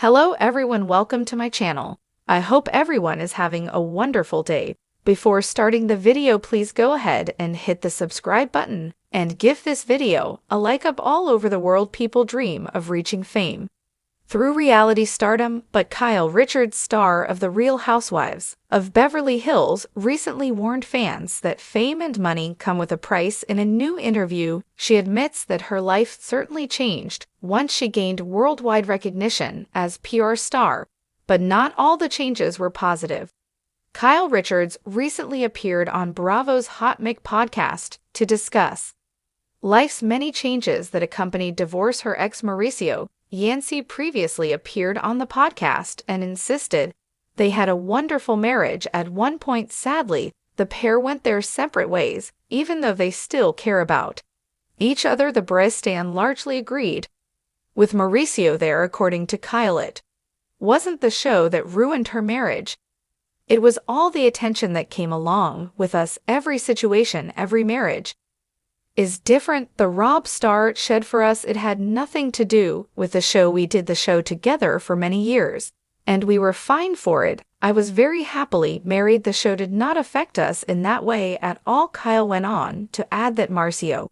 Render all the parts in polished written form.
Hello everyone, welcome to my channel. I hope everyone is having a wonderful day. Before starting the video, please go ahead and hit the subscribe button and give this video a like up. All over the world, people dream of reaching fame through reality stardom, but Kyle Richards, star of The Real Housewives of Beverly Hills, recently warned fans that fame and money come with a price. In a new interview, she admits that her life certainly changed once she gained worldwide recognition as PR star, but not all the changes were positive. Kyle Richards recently appeared on Bravo's Hot Mic podcast to discuss life's many changes that accompanied divorce. Her ex Mauricio Yancey previously appeared on the podcast and insisted they had a wonderful marriage. At one point, sadly, the pair went their separate ways, even though they still care about each other. The Bristan largely agreed with Mauricio there. According to Kyle, it wasn't the show that ruined her marriage. It was all the attention that came along with us. Every situation, every marriage is different. The RHOBH star shed for us. It had nothing to do with the show. We did the show together for many years, and we were fine for it. I was very happily married. The show did not affect us in that way at all. Kyle went on to add that Mauricio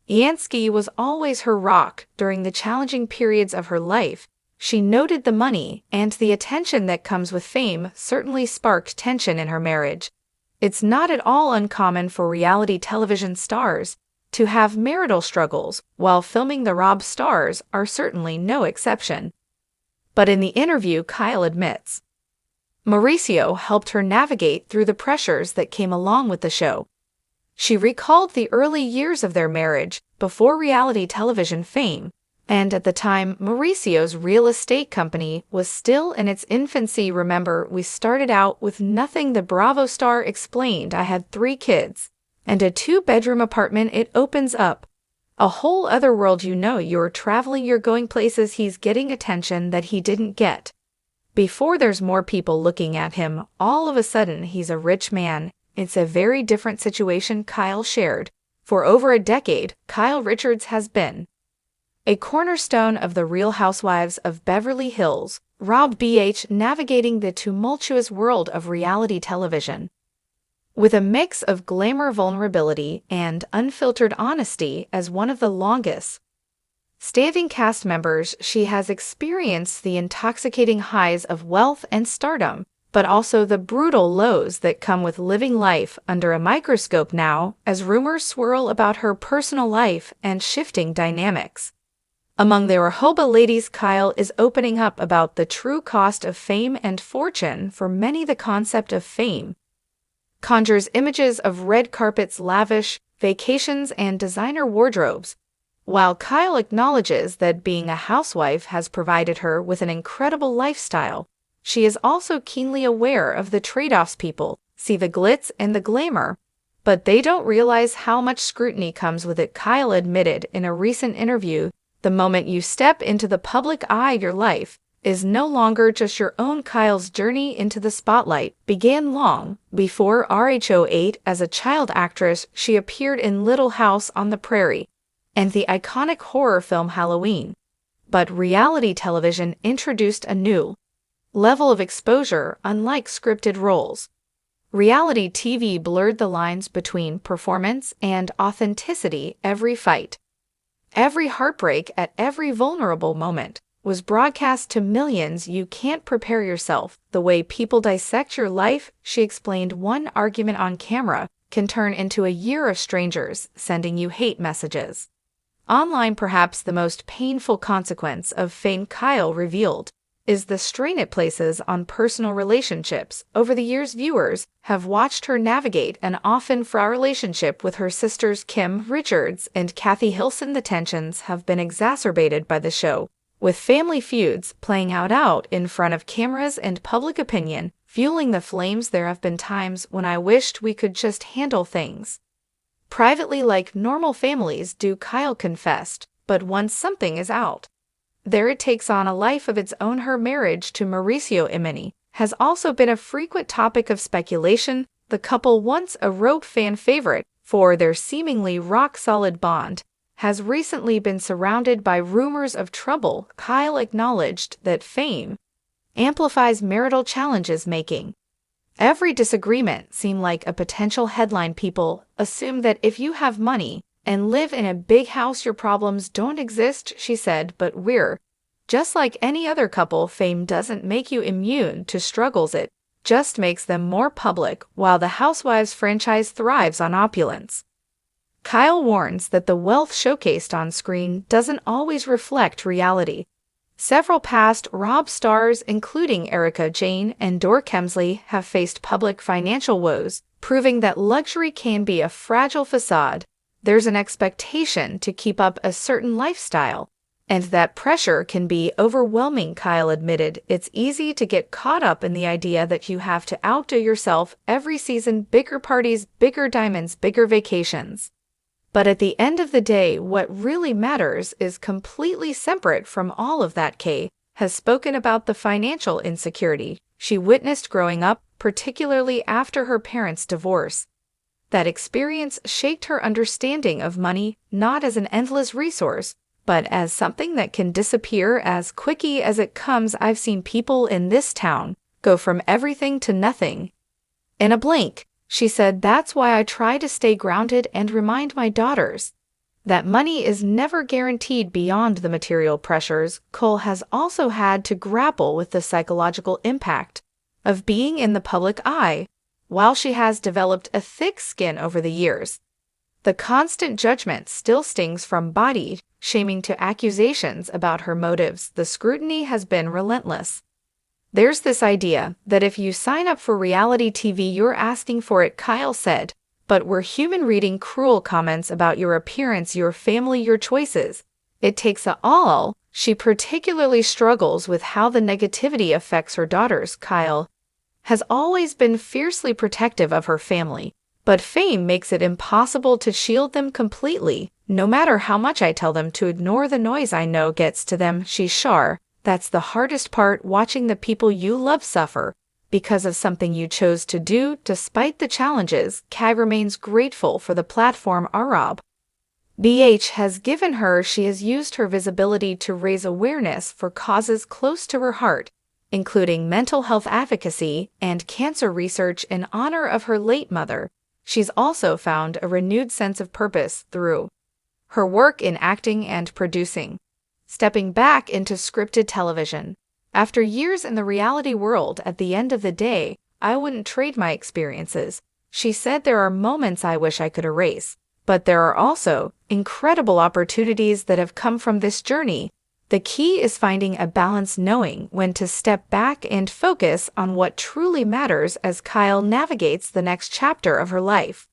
Yancey was always her rock during the challenging periods of her life. She noted the money and the attention that comes with fame certainly sparked tension in her marriage. It's not at all uncommon for reality television stars to have marital struggles while filming. The RHOBH stars are certainly no exception. But in the interview, Kyle admits Mauricio helped her navigate through the pressures that came along with the show. She recalled the early years of their marriage before reality television fame, and at the time, Mauricio's real estate company was still in its infancy. Remember, we started out with nothing. The Bravo star explained, I had 3 kids and a 2-bedroom apartment. It opens up a whole other world. You're traveling, you're going places. He's getting attention that he didn't get before. There's more people looking at him. All of a sudden, he's a rich man. It's a very different situation. Kyle shared, for over a decade, Kyle Richards has been a cornerstone of The Real Housewives of Beverly Hills, RHOBH, navigating the tumultuous world of reality television with a mix of glamour, vulnerability, and unfiltered honesty. As one of the longest standing cast members, she has experienced the intoxicating highs of wealth and stardom, but also the brutal lows that come with living life under a microscope. Now, as rumors swirl about her personal life and shifting dynamics among the RHOBH ladies, Kyle is opening up about the true cost of fame and fortune. For many, the concept of fame conjures images of red carpets, lavish vacations, and designer wardrobes. While Kyle acknowledges that being a housewife has provided her with an incredible lifestyle, she is also keenly aware of the trade-offs. People see the glitz and the glamour, but they don't realize how much scrutiny comes with it. Kyle admitted in a recent interview, the moment you step into the public eye, your life is no longer just your own. Kyle's journey into the spotlight began long before RHOBH. As a child actress, she appeared in Little House on the Prairie and the iconic horror film Halloween. But reality television introduced a new level of exposure. Unlike scripted roles, reality TV blurred the lines between performance and authenticity. Every fight, every heartbreak, at every vulnerable moment was broadcast to millions. You can't prepare yourself the way people dissect your life. She explained, one argument on camera can turn into a year of strangers sending you hate messages online. Perhaps the most painful consequence of fame, Kyle revealed, is the strain it places on personal relationships. Over the years, viewers have watched her navigate an often fraught relationship with her sisters Kim Richards and Kathy Hilson. The tensions have been exacerbated by the show, with family feuds playing out in front of cameras and public opinion fueling the flames. There have been times when I wished we could just handle things privately like normal families do, Kyle confessed, but once something is out there, it takes on a life of its own. Her marriage to Mauricio Yancey has also been a frequent topic of speculation. The couple, once a RHOBH fan favorite for their seemingly rock-solid bond, has recently been surrounded by rumors of trouble. Kyle acknowledged that fame amplifies marital challenges, making every disagreement seem like a potential headline. People assume that if you have money and live in a big house, your problems don't exist, she said, but we're just like any other couple. Fame doesn't make you immune to struggles, it just makes them more public. While the Housewives franchise thrives on opulence, Kyle warns that the wealth showcased on screen doesn't always reflect reality. Several past RHOBH stars, including Erika Jayne and Dor Kemsley, have faced public financial woes, proving that luxury can be a fragile facade. There's an expectation to keep up a certain lifestyle, and that pressure can be overwhelming. Kyle admitted it's easy to get caught up in the idea that you have to outdo yourself every season, bigger parties, bigger diamonds, bigger vacations. But at the end of the day, what really matters is completely separate from all of that. Kay has spoken about the financial insecurity she witnessed growing up, particularly after her parents' divorce. That experience shaped her understanding of money, not as an endless resource, but as something that can disappear as quickly as it comes. I've seen people in this town go from everything to nothing in a blink, she said. That's why I try to stay grounded and remind my daughters that money is never guaranteed. Beyond the material pressures, Cole has also had to grapple with the psychological impact of being in the public eye. While she has developed a thick skin over the years, the constant judgment still stings, from body shaming to accusations about her motives. The scrutiny has been relentless. There's this idea that if you sign up for reality TV, you're asking for it, Kyle said. But we're human. Reading cruel comments about your appearance, your family, your choices, it takes a all. She particularly struggles with how the negativity affects her daughters. Kyle has always been fiercely protective of her family, but fame makes it impossible to shield them completely. No matter how much I tell them to ignore the noise, I know gets to them. She's sure that's the hardest part, watching the people you love suffer because of something you chose to do. Despite the challenges, Kai remains grateful for the platform RHOBH has given her. She has used her visibility to raise awareness for causes close to her heart, including mental health advocacy and cancer research. In honor of her late mother, she's also found a renewed sense of purpose through her work in acting and producing, stepping back into scripted television. After years in the reality world, at the end of the day, I wouldn't trade my experiences, she said. There are moments I wish I could erase, but there are also incredible opportunities that have come from this journey. The key is finding a balance, knowing when to step back and focus on what truly matters as Kyle navigates the next chapter of her life.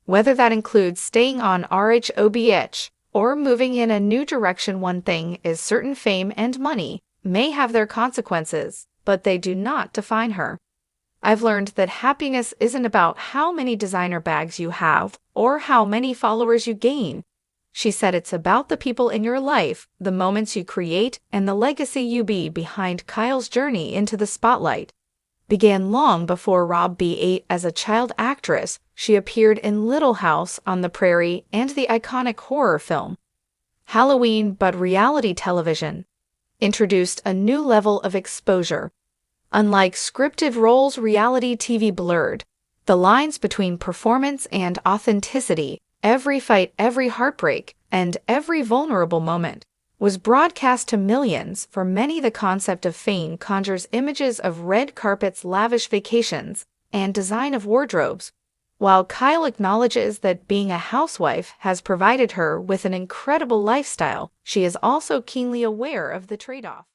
Whether that includes staying on RHOBH or moving in a new direction, one thing is certain: fame and money may have their consequences, but they do not define her. I've learned that happiness isn't about how many designer bags you have or how many followers you gain, she said. It's about the people in your life, the moments you create, and the legacy you be. Behind Kyle's journey into the spotlight began long before RHOBH. As a child actress, she appeared in Little House on the Prairie and the iconic horror film Halloween, but reality television introduced a new level of exposure. Unlike scripted roles, reality TV blurred the lines between performance and authenticity. Every fight, every heartbreak, and every vulnerable moment was broadcast to millions. For many, the concept of fame conjures images of red carpets, lavish vacations, and design of wardrobes. While Kyle acknowledges that being a housewife has provided her with an incredible lifestyle, she is also keenly aware of the trade-off.